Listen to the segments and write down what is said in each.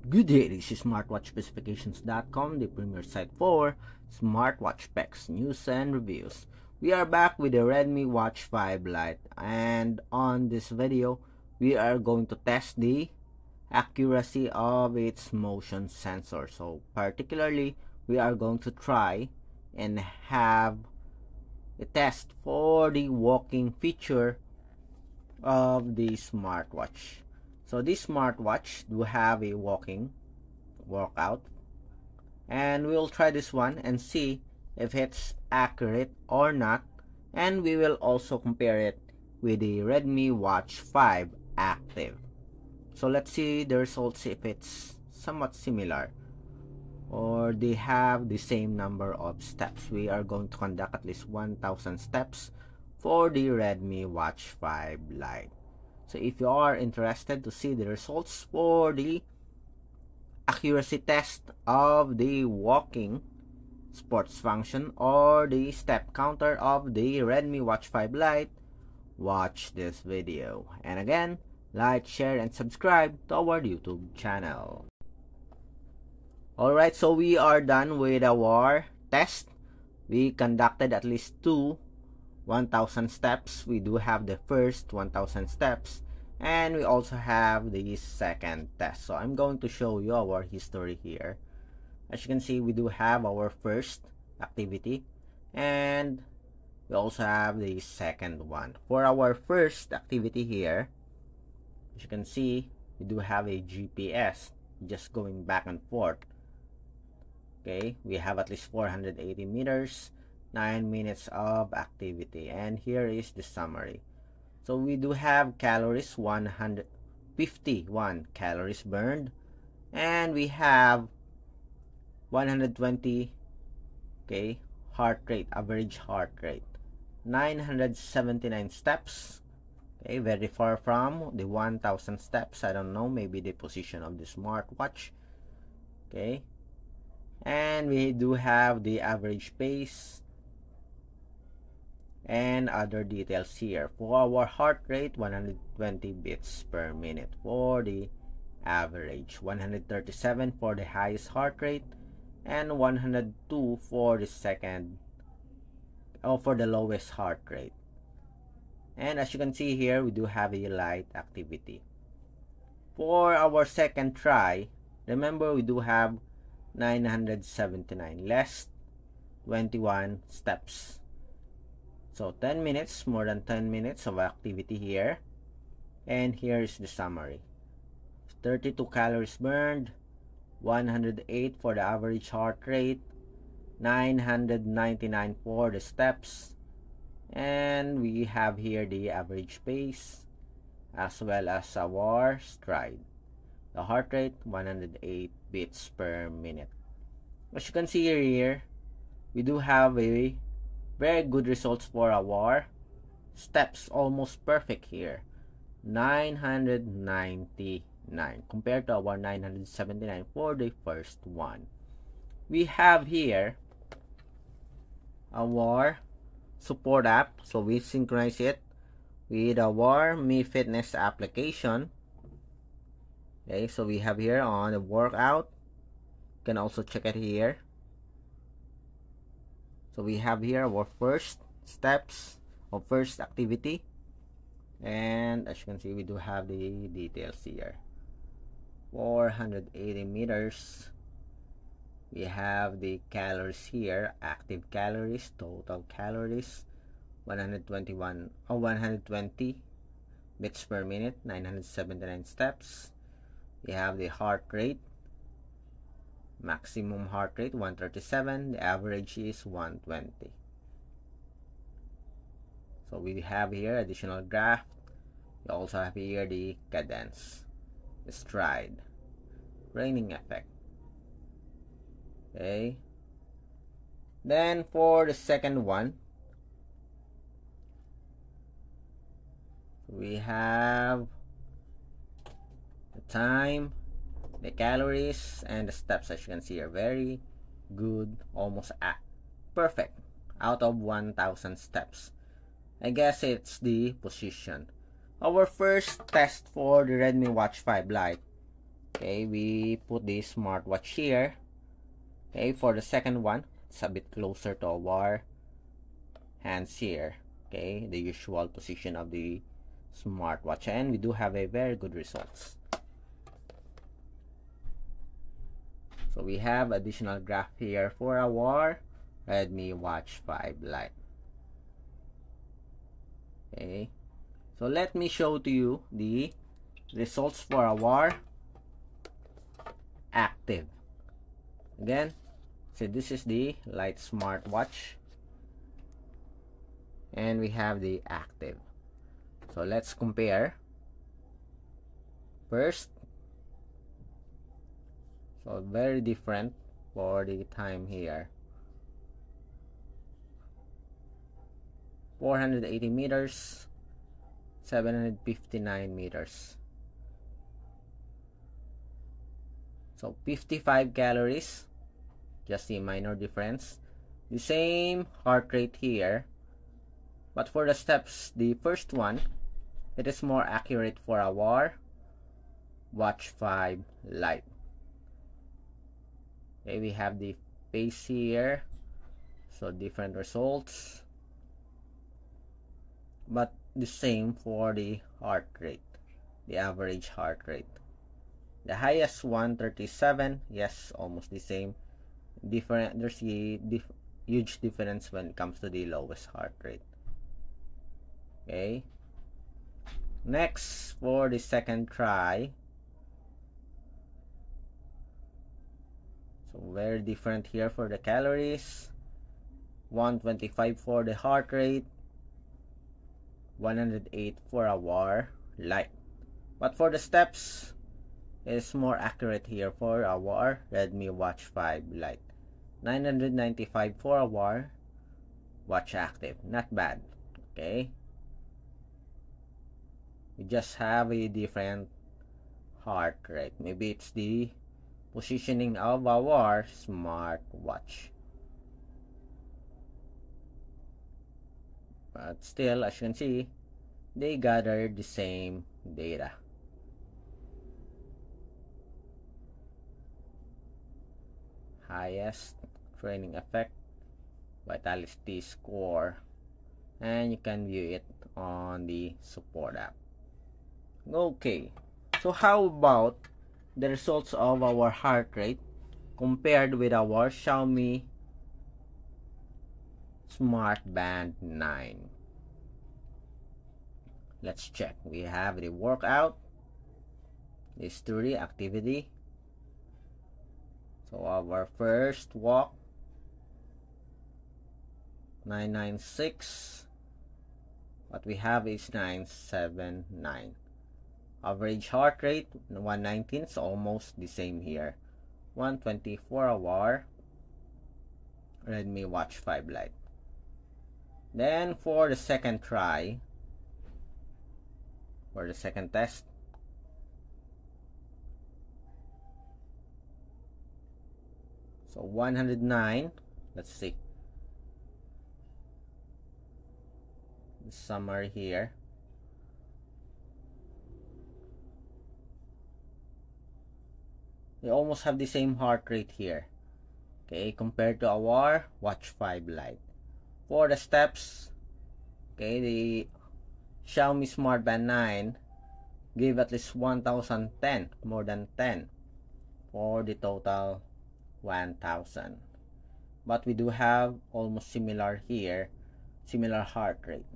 Good day, this is smartwatchspecifications.com, the premier site for smartwatch specs, news, and reviews. We are back with the Redmi Watch 5 Lite, and on this video, we are going to test the accuracy of its motion sensor. So, particularly, we are going to try and have a test for the walking feature of the smartwatch. So this smartwatch do have a walking workout, and we'll try this one and see if it's accurate or not, and we will also compare it with the Redmi Watch 5 Active. So let's see the results, if it's somewhat similar or they have the same number of steps. We are going to conduct at least 1,000 steps for the Redmi Watch 5 Lite. So if you are interested to see the results for the accuracy test of the walking sports function or the step counter of the Redmi Watch 5 Lite, watch this video. And again, like, share, and subscribe to our YouTube channel. Alright, so we are done with our test. We conducted at least 1,000 steps. We do have the first 1,000 steps, and we also have the second test. So I'm going to show you our history here. As you can see, we do have our first activity, and we also have the second one. For our first activity here, as you can see, we do have a GPS just going back and forth. Okay, we have at least 480 meters, 9 minutes of activity, and here is the summary. So we do have calories, 151 calories burned, and we have 120 heart rate, average heart rate, 979 steps. Okay, very far from the 1,000 steps. I don't know, maybe the position of the smartwatch. Okay, and we do have the average pace and other details here. For our heart rate, 120 beats per minute for the average, 137 for the highest heart rate, and 102 for the for the lowest heart rate. And as you can see here, we do have a light activity. For our second try, remember we do have 979 less 21 steps. So 10 minutes, more than 10 minutes of activity here. And here is the summary. 32 calories burned, 108 for the average heart rate, 999 for the steps, and we have here the average pace as well as our stride. The heart rate, 108 beats per minute. As you can see here, we do have a very good results for our steps, almost perfect here, 999 compared to our 979 for the first one. We have here our support app, so we synchronize it with our Mi Fitness application. Okay, so we have here on the workout, you can also check it here. So we have here our first steps or first activity, and as you can see, we do have the details here. 480 meters. We have the calories here, active calories, total calories, 120 beats per minute, 979 steps. We have the heart rate, maximum heart rate 137, the average is 120. So we have here additional graph. We also have here the cadence, the stride, raining effect. Okay, then for the second one, we have the time, the calories, and the steps. As you can see are very good, almost perfect out of 1,000 steps. I guess it's the position. Our first test for the Redmi Watch 5 Lite Okay, we put the smartwatch here. Okay, for the second one, it's a bit closer to our hands here. Okay, the usual position of the smartwatch, and we do have a very good results. So we have additional graph here for our Redmi Watch 5 Lite. Okay, so let me show to you the results for our active. Again, so this is the Lite smartwatch, and we have the active. So let's compare. First, so very different for the time here. 480 meters, 759 meters. So 55 calories, just a minor difference. The same heart rate here, but for the steps, the first one, it is more accurate for our Watch 5 Lite. Okay, we have the pace here, so different results, but the same for the heart rate, the average heart rate. The highest 137, yes, almost the same. Different, there's a huge difference when it comes to the lowest heart rate. Okay, next for the second try, so very different here for the calories. 125 for the heart rate, 108 for our Lite. But for the steps, is more accurate here for our Redmi Watch 5 Lite. 995 for our Watch Active. Not bad. Okay, we just have a different heart rate. Maybe it's the positioning of our smartwatch, but still, as you can see, they gather the same data. Highest training effect, vitality score, and you can view it on the support app. Okay, so how about the results of our heart rate compared with our Xiaomi Smart Band 9? Let's check. We have the workout, history, activity. So our first walk, 996. What we have is 979. Average heart rate, 119. So almost the same here. 124 our Redmi Watch 5 Lite. Then for the second try, for the second test, so 109. Let's see the summary here. They almost have the same heart rate here, okay, compared to our Watch 5 Lite. For the steps, okay, the Xiaomi Smart Band 9 gave at least 1010, more than 10 for the total 1000. But we do have almost similar here, similar heart rate,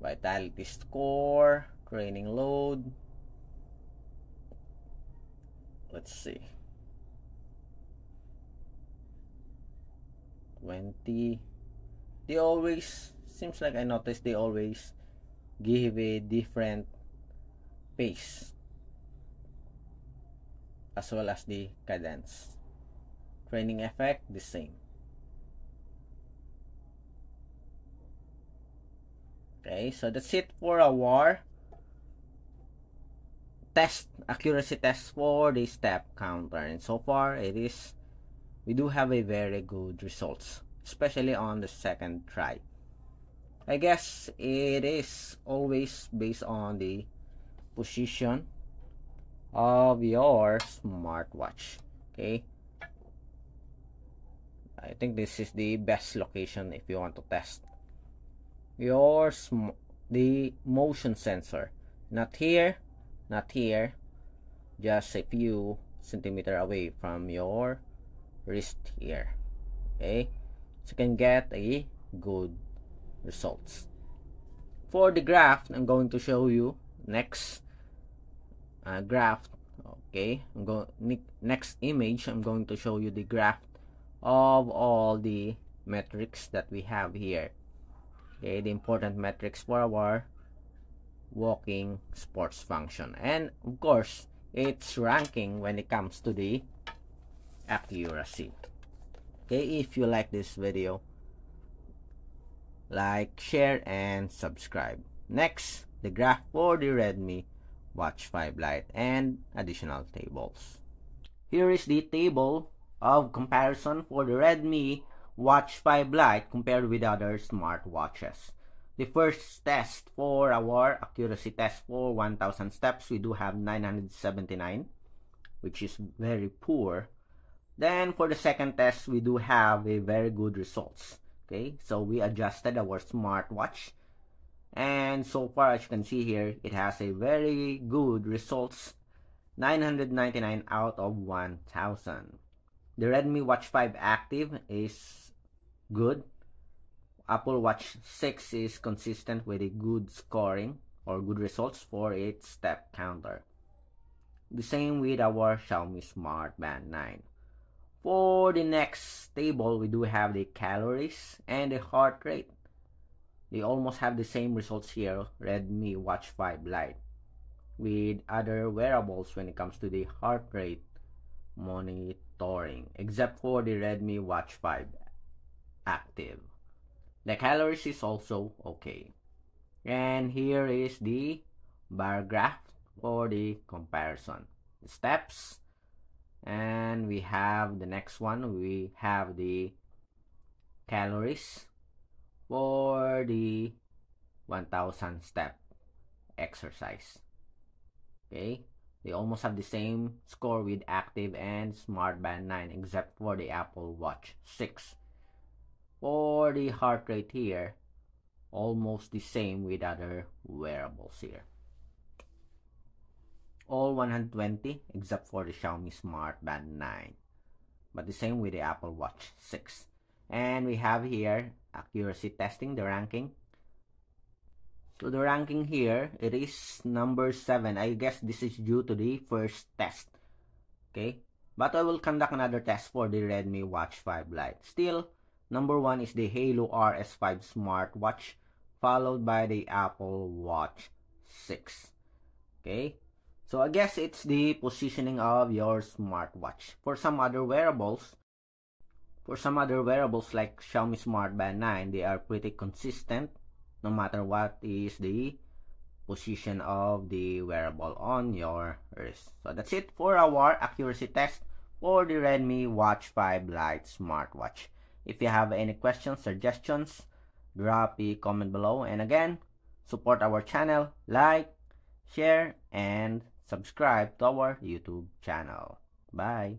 vitality score, training load. Let's see, 20. They always, seems like I noticed they always give a different pace as well as the cadence. Training effect, the same. Okay, so that's it for our test, accuracy test for the step counter. And so far, we do have a very good results, especially on the second try. I guess it is always based on the position of your smartwatch. Okay, I think this is the best location if you want to test your the motion sensor. Not here, not here, just a few centimeter away from your wrist here. Okay, so you can get a good results. For the graph, I'm going to show you next graph. Okay, next image, I'm going to show you the graph of all the metrics that we have here. Okay, the important metrics for our walking sports function, and of course its ranking when it comes to the accuracy. Okay, if you like this video, like, share, and subscribe. Next, the graph for the Redmi Watch 5 Lite and additional tables. Here is the table of comparison for the Redmi Watch 5 Lite compared with other smartwatches. The first test for our accuracy test for 1000 steps, we do have 979, which is very poor. Then for the second test, we do have a very good results. Okay, so we adjusted our smartwatch, and so far as you can see here, it has a very good results, 999 out of 1000. The Redmi Watch 5 Active is good. Apple Watch 6 is consistent with a good scoring or good results for its step counter. The same with our Xiaomi Smart Band 9. For the next table, we do have the calories and the heart rate. They almost have the same results here, Redmi Watch 5 Lite, with other wearables when it comes to the heart rate monitoring, except for the Redmi Watch 5 Active. The calories is also okay. And here is the bar graph for the comparison. The steps. And we have the next one. We have the calories for the 1000 step exercise. Okay. They almost have the same score with Active and Smart Band 9, except for the Apple Watch 6. For the heart rate here, almost the same with other wearables here. All 120 except for the Xiaomi Smart Band 9, but the same with the Apple Watch 6. And we have here accuracy testing, the ranking. So the ranking here, it is number 7. I guess this is due to the first test. Okay, but I will conduct another test for the Redmi Watch 5 Lite. Still, number 1 is the Halo RS5 smartwatch, followed by the Apple Watch 6. Okay, so I guess it's the positioning of your smartwatch. For some other wearables like Xiaomi Smart Band 9, they are pretty consistent no matter what is the position of the wearable on your wrist. So that's it for our accuracy test for the Redmi Watch 5 Lite smartwatch. If you have any questions, suggestions, drop a comment below. And again, support our channel, like, share, and subscribe to our YouTube channel. Bye!